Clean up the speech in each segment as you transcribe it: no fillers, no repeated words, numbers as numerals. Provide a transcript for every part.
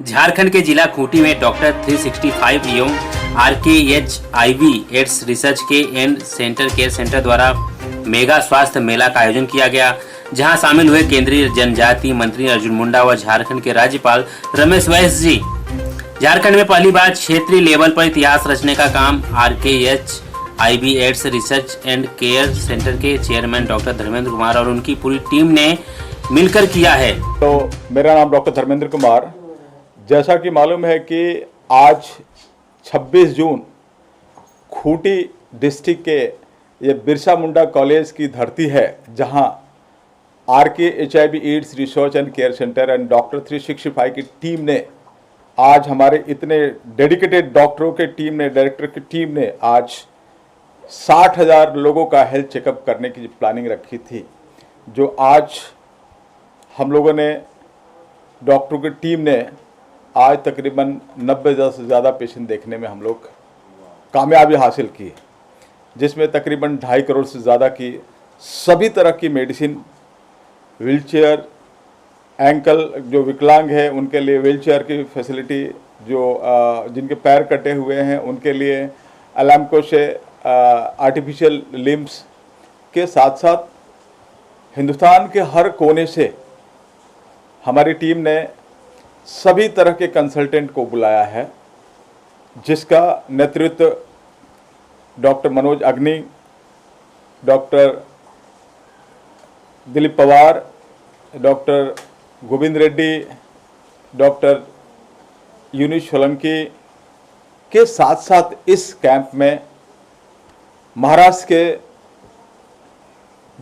झारखंड के जिला खूंटी में डॉक्टर 365 एवं RK HIV एड्स रिसर्च के एंड सेंटर केयर सेंटर द्वारा मेगा स्वास्थ्य मेला का आयोजन किया गया, जहां शामिल हुए केंद्रीय जनजातीय मंत्री अर्जुन मुंडा व झारखंड के राज्यपाल रमेश बैस जी। झारखंड में पहली बार क्षेत्रीय लेवल पर इतिहास रचने का काम RK HIV ads research and care centre के चेयरमैन डॉक्टर धर्मेंद्र कुमार और उनकी पूरी टीम ने मिलकर किया है। तो मेरा नाम डॉक्टर धर्मेंद्र कुमार। जैसा कि मालूम है कि आज 26 जून खूंटी डिस्ट्रिक्ट के ये बिरसा मुंडा कॉलेज की धरती है, जहां RK HIV ads research and care centre and doctor 365 की टीम ने आज हमारे इतने डेडिकेटेड डॉक्टरों के टीम ने, डायरेक्टर की टीम ने आज 60,000 लोगों का हेल्थ चेकअप करने की प्लानिंग रखी थी, जो आज हम लोगों ने, डॉक्टरों की टीम ने आज तकरीबन 90,000 से ज़्यादा पेशेंट देखने में हम लोग कामयाबी हासिल की, जिसमें तकरीबन 2.5 करोड़ से ज़्यादा की सभी तरह की मेडिसिन, व्हीलचेयर, एंकल जो विकलांग है उनके लिए व्हीलचेयर की फैसिलिटी, जो जिनके पैर कटे हुए हैं उनके लिए अलामको से आर्टिफिशियल लिम्स के साथ साथ हिंदुस्तान के हर कोने से हमारी टीम ने सभी तरह के कंसल्टेंट को बुलाया है, जिसका नेतृत्व doctor Manoj Agni, doctor Dilip Pawar, doctor Govind Reddy, doctor Yunish Solanki के साथ साथ इस कैंप में महाराष्ट्र के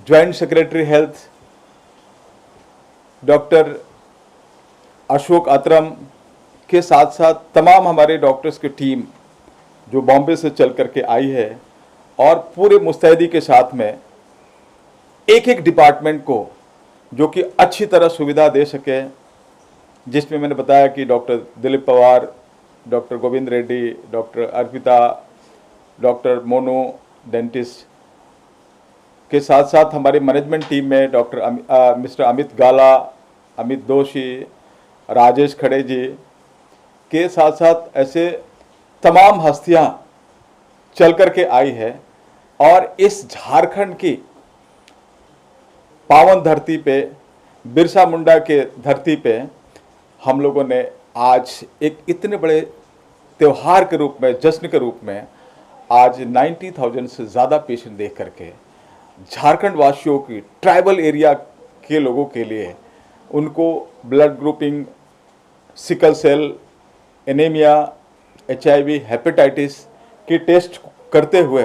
joint secretary health doctor Ashok Atram के साथ साथ तमाम हमारे डॉक्टर्स की टीम जो बॉम्बे से चल करके आई है, और पूरे मुस्तैदी के साथ में एक एक डिपार्टमेंट को जो कि अच्छी तरह सुविधा दे सके, जिसमें मैंने बताया कि doctor Dilip Pawar, doctor Govind Reddy, doctor Arpita, doctor Monu dentist के साथ साथ हमारी मैनेजमेंट टीम में डॉक्टर मिस्टर अमित गाला, अमित दोषी, राजेश खड़े जी के साथ साथ ऐसे तमाम हस्तियां चल कर के आई है। और इस झारखंड की पावन धरती पे, बिरसा मुंडा के धरती पे हम लोगों ने आज एक इतने बड़े त्यौहार के रूप में, जश्न के रूप में आज 90,000 से ज़्यादा पेशेंट देख करके झारखंड वासियों की, ट्राइबल एरिया के लोगों के लिए, उनको blood grouping, sickle cell, anaemia, HIV, hepatitis के टेस्ट करते हुए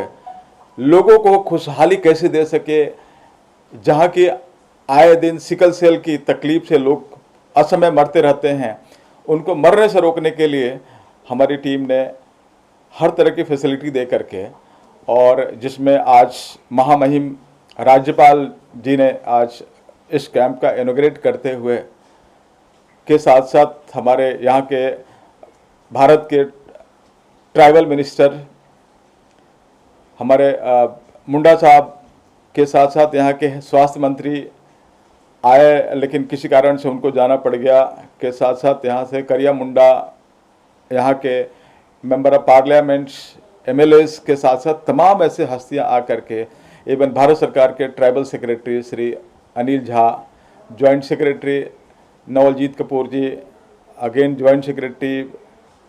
लोगों को खुशहाली कैसे दे सके, जहाँ की आए दिन सिकल सेल की तकलीफ से लोग असमय मरते रहते हैं, उनको मरने से रोकने के लिए हमारी टीम ने हर तरह की फैसिलिटी दे करके, और जिसमें आज महामहिम राज्यपाल जी ने आज इस कैंप का इनॉग्रेट करते हुए के साथ साथ हमारे यहाँ के भारत के ट्राइबल मिनिस्टर हमारे मुंडा साहब के साथ साथ यहाँ के स्वास्थ्य मंत्री आए, लेकिन किसी कारण से उनको जाना पड़ गया, के साथ साथ यहाँ से करिया मुंडा, यहाँ के मेंबर ऑफ पार्लियामेंट्स, MLAs के साथ साथ तमाम ऐसे हस्तियाँ आ करके, इवन भारत सरकार के tribal secretary Shri Anil Jha, joint secretary Navaljeet Kapoor ji, again joint secretary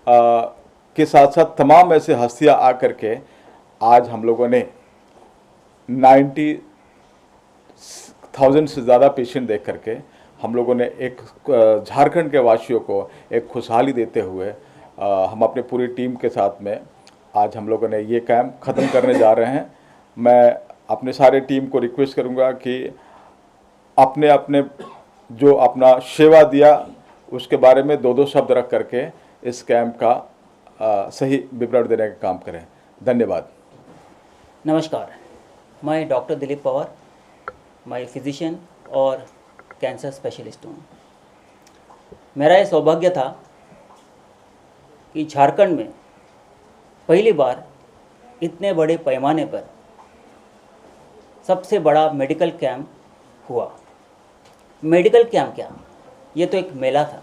के साथ साथ तमाम ऐसे हस्तियाँ आ करके आज हम लोगों ने 90,000 से ज़्यादा पेशेंट देख करके हम लोगों ने एक झारखंड के वासियों को एक खुशहाली देते हुए हम अपने पूरी टीम के साथ में आज हम लोगों ने ये कैंप ख़त्म करने जा रहे हैं। मैं अपने सारे टीम को रिक्वेस्ट करूंगा कि अपने अपने जो अपना सेवा दिया उसके बारे में 2-2 शब्द रख करके इस कैंप का सही विवरण देने का काम करें। धन्यवाद। नमस्कार, मैं डॉक्टर दिलीप पवार, मैं फिजिशियन और कैंसर स्पेशलिस्ट हूँ। मेरा ये सौभाग्य था कि झारखंड में पहली बार इतने बड़े पैमाने पर सबसे बड़ा मेडिकल कैंप हुआ। मेडिकल कैंप क्या, ये तो एक मेला था।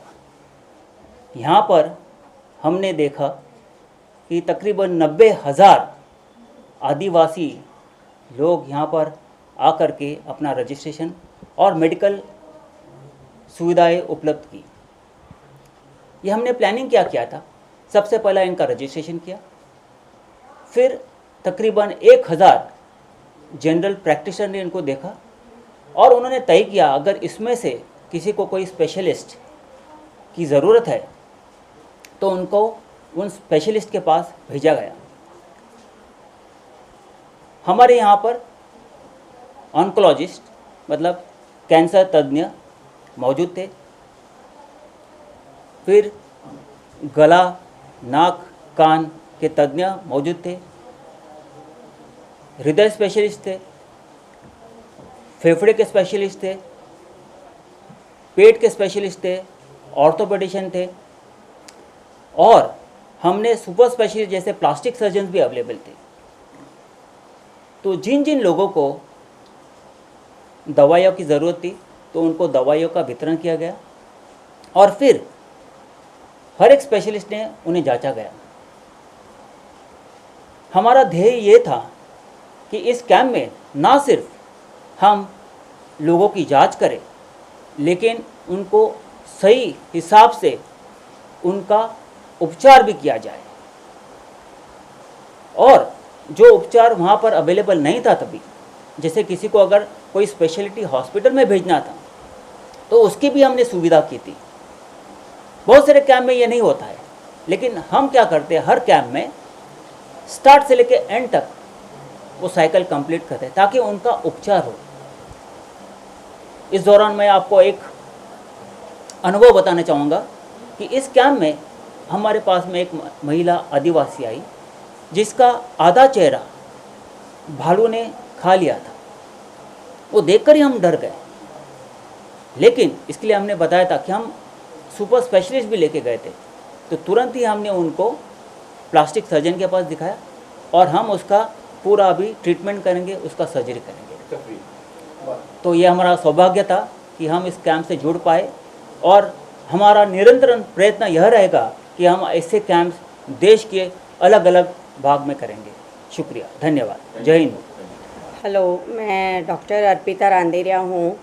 यहाँ पर हमने देखा कि तकरीबन 90,000 आदिवासी लोग यहाँ पर आकर के अपना रजिस्ट्रेशन और मेडिकल सुविधाएं उपलब्ध की। ये हमने प्लानिंग क्या किया था, सबसे पहला इनका रजिस्ट्रेशन किया, फिर तकरीबन 1,000 जनरल प्रैक्टिशनर ने इनको देखा और उन्होंने तय किया अगर इसमें से किसी को कोई स्पेशलिस्ट की ज़रूरत है तो उनको उन स्पेशलिस्ट के पास भेजा गया। हमारे यहाँ पर ऑन्कोलॉजिस्ट मतलब कैंसर तज्ञ मौजूद थे, फिर गला नाक कान के तज्ञ मौजूद थे, हृदय स्पेशलिस्ट थे, फेफड़े के स्पेशलिस्ट थे, पेट के स्पेशलिस्ट थे, ऑर्थोपेडिशियन थे और हमने सुपर स्पेशलिस्ट जैसे प्लास्टिक सर्जन भी अवेलेबल थे। तो जिन जिन लोगों को दवाइयों की ज़रूरत थी तो उनको दवाइयों का वितरण किया गया और फिर हर एक स्पेशलिस्ट ने उन्हें जांचा गया। हमारा ध्येय ये था कि इस कैंप में ना सिर्फ हम लोगों की जांच करें लेकिन उनको सही हिसाब से उनका उपचार भी किया जाए और जो उपचार वहाँ पर अवेलेबल नहीं था तभी, जैसे किसी को अगर कोई स्पेशलिटी हॉस्पिटल में भेजना था तो उसकी भी हमने सुविधा की थी। बहुत सारे कैंप में ये नहीं होता है, लेकिन हम क्या करते हैं हर कैंप में स्टार्ट से लेकर एंड तक वो साइकिल कंप्लीट करते हैं ताकि उनका उपचार हो। इस दौरान मैं आपको एक अनुभव बताना चाहूँगा कि इस कैंप में हमारे पास में एक महिला आदिवासी आई जिसका आधा चेहरा भालू ने खा लिया था। वो देखकर ही हम डर गए, लेकिन इसके लिए हमने बताया था कि हम सुपर स्पेशलिस्ट भी लेके गए थे। तो तुरंत ही हमने उनको प्लास्टिक सर्जन के पास दिखाया और हम उसका पूरा अभी ट्रीटमेंट करेंगे, उसका सर्जरी करेंगे। तो ये हमारा सौभाग्य था कि हम इस कैंप से जुड़ पाए और हमारा निरंतर प्रयत्न यह रहेगा कि हम ऐसे कैंप्स देश के अलग अलग भाग में करेंगे। शुक्रिया, धन्यवाद, जय हिंद। हेलो, मैं डॉक्टर अर्पिता रांदेरिया हूँ।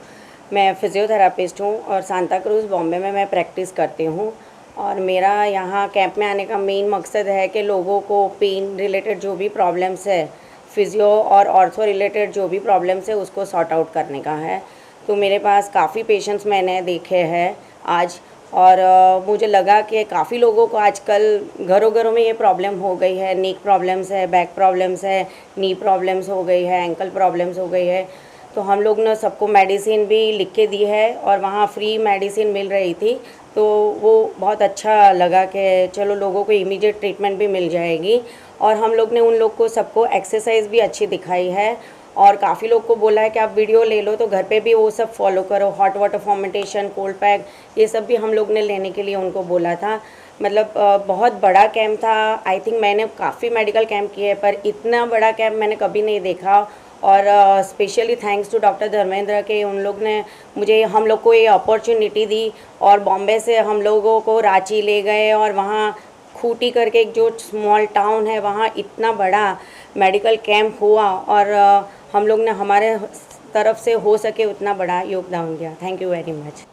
मैं फिज़ियोथेरापिस्ट हूँ और सांता क्रूज़ बॉम्बे में मैं प्रैक्टिस करती हूँ। और मेरा यहाँ कैंप में आने का मेन मकसद है कि लोगों को पेन रिलेटेड जो भी प्रॉब्लम्स है, फिज़ियो और ऑर्थो रिलेटेड जो भी प्रॉब्लम्स है उसको सॉर्ट आउट करने का है। तो मेरे पास काफ़ी पेशेंट्स मैंने देखे हैं आज और मुझे लगा कि काफ़ी लोगों को आजकल घरों घरों में ये प्रॉब्लम हो गई है। नेक प्रॉब्लम्स है, बैक प्रॉब्लम्स है, नी प्रॉब्लम्स हो गई है, एंकल प्रॉब्लम्स हो गई है। तो हम लोग ने सबको मेडिसिन भी लिख के दी है और वहाँ फ्री मेडिसिन मिल रही थी, तो वो बहुत अच्छा लगा कि चलो लोगों को इमीडिएट ट्रीटमेंट भी मिल जाएगी। और हम लोग ने उन लोग को सबको एक्सरसाइज भी अच्छी दिखाई है और काफ़ी लोग को बोला है कि आप वीडियो ले लो तो घर पे भी वो सब फॉलो करो। Hot water fermentation, cold pack, ये सब भी हम लोग ने लेने के लिए उनको बोला था। मतलब बहुत बड़ा कैंप था। आई थिंक मैंने काफ़ी मेडिकल कैंप किए पर इतना बड़ा कैंप मैंने कभी नहीं देखा। और specially thanks to doctor Dharmendra के उन लोग ने मुझे हम लोग को ये अपॉर्चुनिटी दी और बॉम्बे से हम लोगों को रांची ले गए और वहाँ खूटी करके एक जो स्मॉल टाउन है वहाँ इतना बड़ा मेडिकल कैंप हुआ और हम लोग ने हमारे तरफ से हो सके उतना बड़ा योगदान दिया। Thank you very much.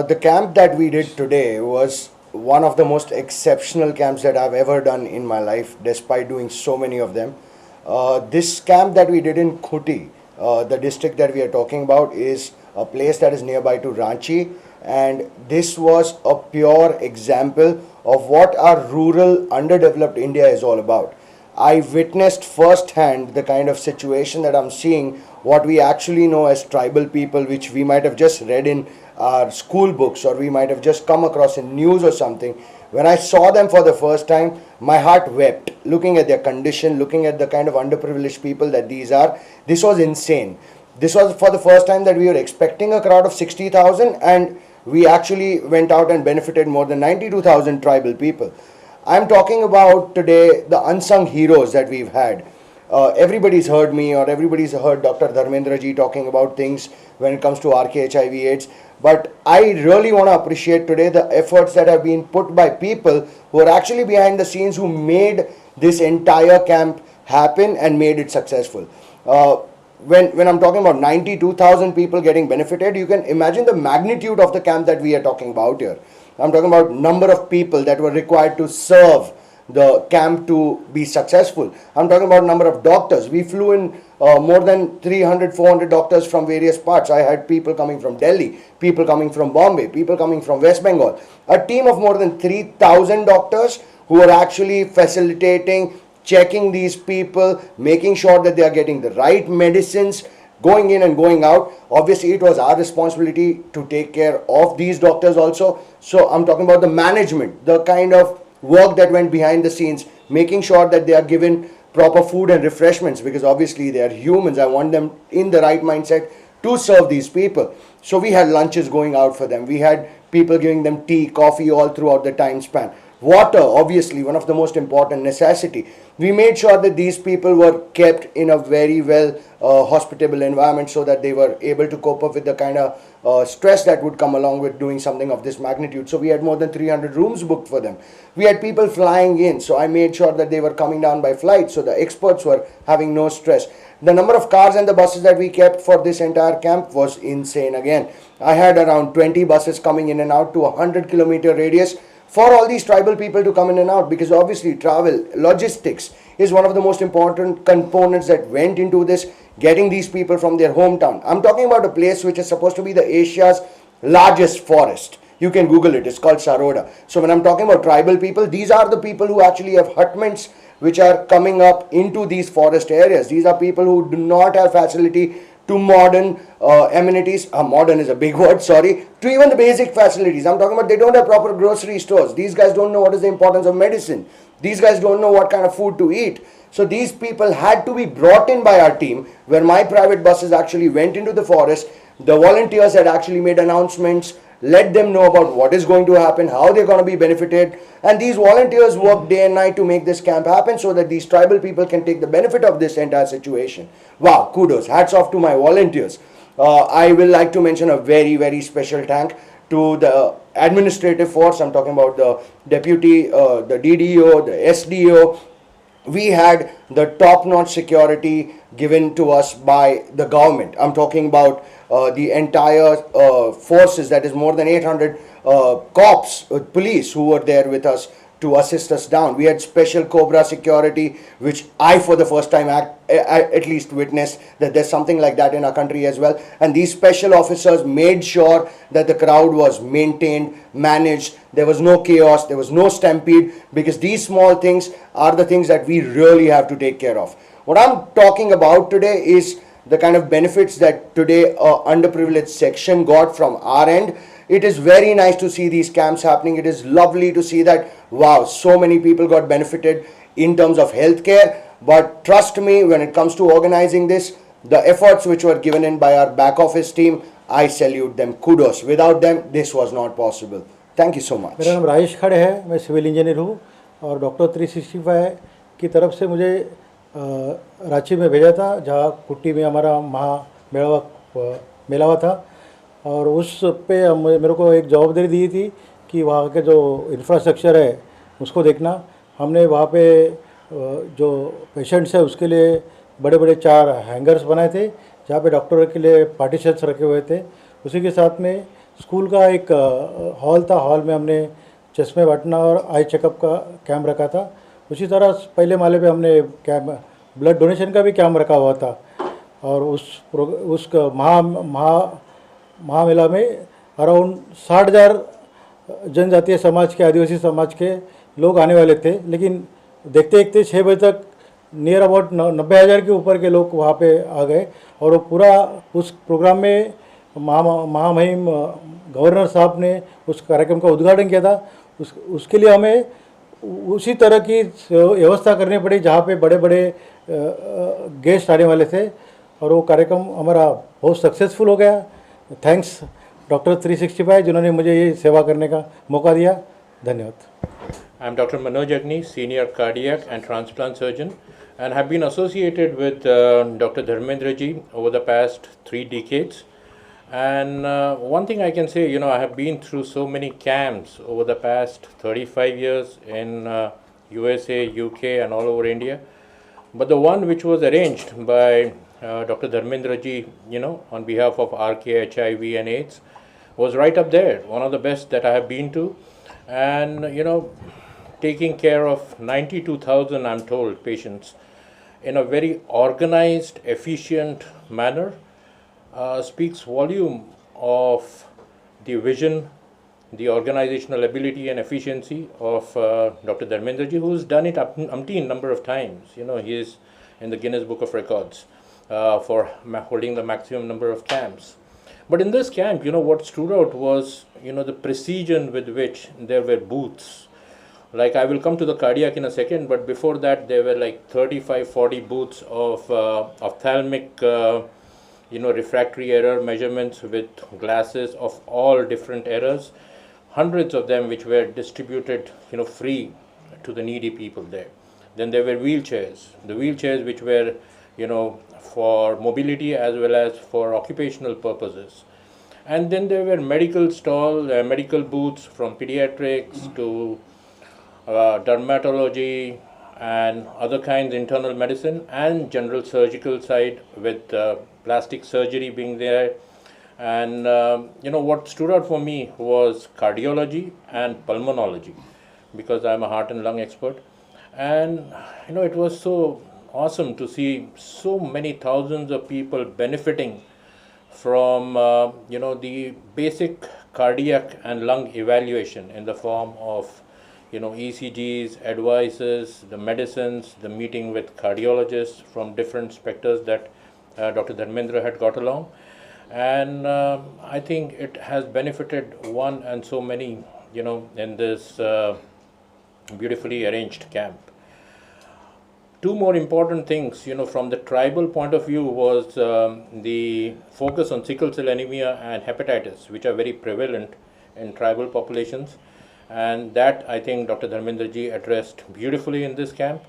The camp that we did today was one of the most exceptional camps that I've ever done in my life, despite doing so many of them. This camp that we did in Khuti, the district that we are talking about, is a place that is nearby to Ranchi, and this was a pure example of what our rural, underdeveloped India is all about. I witnessed firsthand the kind of situation that I'm seeing, what we actually know as tribal people, which we might have just read in our school books or we might have just come across in news or something. When I saw them for the first time, my heart wept. Looking at their condition, looking at the kind of underprivileged people that these are, this was insane. This was for the first time that we were expecting a crowd of 60,000 and we actually went out and benefited more than 92,000 tribal people. I'm talking about today the unsung heroes that we've had. everybody's heard me or everybody's heard Dr. Dharmendra ji talking about things when it comes to Rk HIV/AIDS. But I really want to appreciate today the efforts that have been put by people who are actually behind the scenes, who made this entire camp happen and made it successful. When I'm talking about 92,000 people getting benefited, you can imagine the magnitude of the camp that we are talking about here. I'm talking about number of people that were required to serve the camp to be successful. I'm talking about number of doctors. We flew in more than 300, 400 doctors from various parts. I had people coming from Delhi, people coming from Bombay, people coming from West Bengal. A team of more than 3,000 doctors who are actually facilitating, checking these people, making sure that they are getting the right medicines, going in and going out. Obviously, it was our responsibility to take care of these doctors also. So I'm talking about the management, the kind of work that went behind the scenes, making sure that they are given proper food and refreshments, because obviously they are humans. I want them in the right mindset to serve these people. So we had lunches going out for them. We had people giving them tea, coffee all throughout the time span. Water, obviously, one of the most important necessity. We made sure that these people were kept in a very well hospitable environment so that they were able to cope up with the kind of stress that would come along with doing something of this magnitude. So we had more than 300 rooms booked for them. We had people flying in, so I made sure that they were coming down by flight, so the experts were having no stress. The number of cars and the buses that we kept for this entire camp was insane again. I had around 20 buses coming in and out to a 100-kilometer radius for all these tribal people to come in and out, because obviously travel, logistics is one of the most important components that went into this, getting these people from their hometown. I'm talking about a place which is supposed to be the Asia's largest forest. You can Google it, it's called Saroda. So when I'm talking about tribal people, these are the people who actually have hutments which are coming up into these forest areas. These are people who do not have facility to modern amenities. Modern is a big word, sorry. To even the basic facilities. I'm talking about they don't have proper grocery stores. These guys don't know what is the importance of medicine. These guys don't know what kind of food to eat. So these people had to be brought in by our team, where my private buses actually went into the forest. The volunteers had actually made announcements, let them know about what is going to happen, how they're going to be benefited, and these volunteers work day and night to make this camp happen so that these tribal people can take the benefit of this entire situation. Wow, kudos, hats off to my volunteers. I will like to mention a very, very special thank to the administrative force. I'm talking about the deputy, the DDO, the SDO. We had the top-notch security given to us by the government. I'm talking about the entire forces, that is more than 800 cops, police who were there with us to assist us down. We had special Cobra security, which I for the first time at least witnessed that there's something like that in our country as well. And these special officers made sure that the crowd was maintained, managed. There was no chaos, there was no stampede, because these small things are the things that we really have to take care of. What I'm talking about today is the kind of benefits that today underprivileged section got from our end. It is very nice to see these camps happening. It is lovely to see that, wow, so many people got benefited in terms of healthcare. But trust me, when it comes to organizing this, the efforts which were given in by our back office team, I salute them. Kudos. Without them, this was not possible. Thank you so much. मेरा नाम राजेश खड़े है, मैं civil engineer हूँ और doctor 365 की तरफ से मुझे रांची में भेजा था, जहाँ कुट्टी में हमारा मेलावा था, और उस पे मेरे को एक जवाबदारी दी थी कि वहाँ के जो इंफ्रास्ट्रक्चर है उसको देखना। हमने वहाँ पे जो पेशेंट्स है उसके लिए बड़े बड़े 4 हैंगर्स बनाए थे, जहाँ पे डॉक्टर के लिए पार्टीशन्स रखे हुए थे। उसी के साथ में स्कूल का एक हॉल था, हॉल में हमने चश्मे बांटना और आई चेकअप का कैम्प रखा था। उसी तरह पहले माले पे हमने कैम्प ब्लड डोनेशन का भी कैम्प रखा हुआ था, और उस महामेला में अराउंड 60,000 जनजातीय समाज के, आदिवासी समाज के लोग आने वाले थे, लेकिन देखते देखते 6 बजे तक नियर अबाउट 90,000 के ऊपर के लोग वहाँ पे आ गए। और वो पूरा उस प्रोग्राम में महामहिम गवर्नर साहब ने उस कार्यक्रम का उद्घाटन किया था। उसके लिए हमें उसी तरह की व्यवस्था करनी पड़ी जहाँ पे बड़े बड़े गेस्ट आने वाले थे, और वो कार्यक्रम हमारा बहुत सक्सेसफुल हो गया। थैंक्स डॉक्टर 365 जिन्होंने मुझे ये सेवा करने का मौका दिया। धन्यवाद। I'm Dr. Manoj Agni, Senior Cardiac and Transplant Surgeon and have been associated with Dr. Dharmendra ji over the past 3 decades. And one thing I can say, I have been through so many camps over the past 35 years in USA, UK, and all over India. But the one which was arranged by Dr. Dharmendra ji, on behalf of Rk HIV and AIDS, was right up there, one of the best that I have been to. And, taking care of 92,000, I'm told, patients in a very organized, efficient manner speaks volume of the vision, the organizational ability and efficiency of Dr. Dharmendra ji, who's done it umpteen number of times. He is in the Guinness Book of Records for holding the maximum number of camps. But in this camp, what stood out was, the precision with which there were booths. Like, I will come to the cardiac in a second, but before that, there were like 35-40 booths of ophthalmic refractory error measurements with glasses of all different errors, hundreds of them which were distributed, free to the needy people there. Then there were wheelchairs, the wheelchairs which were, for mobility as well as for occupational purposes. And then there were medical booths from pediatrics to dermatology and other kinds, internal medicine and general surgical side with plastic surgery being there. And what stood out for me was cardiology and pulmonology, because I'm a heart and lung expert. And it was so awesome to see so many thousands of people benefiting from the basic cardiac and lung evaluation in the form of ECGs, advices, the medicines, the meeting with cardiologists from different specters that Dr. Dharmendra had got along. And I think it has benefited one and so many, in this beautifully arranged camp. Two more important things, from the tribal point of view was the focus on sickle cell anemia and hepatitis, which are very prevalent in tribal populations. And that, I think, Dr. Dharmendra ji addressed beautifully in this camp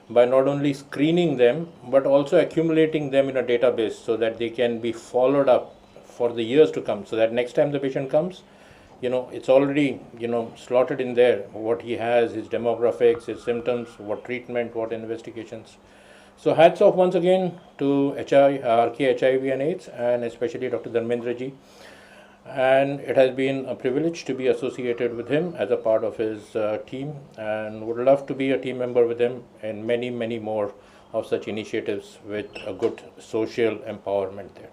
by not only screening them, but also accumulating them in a database so that they can be followed up for the years to come, so that next time the patient comes, it's already, slotted in there, what he has, his demographics, his symptoms, what treatment, what investigations. So hats off once again to Rk HIV and AIDS, and especially Dr. Dharmendra ji. And it has been a privilege to be associated with him as a part of his team, and would love to be a team member with him in many, many more of such initiatives with a good social empowerment there.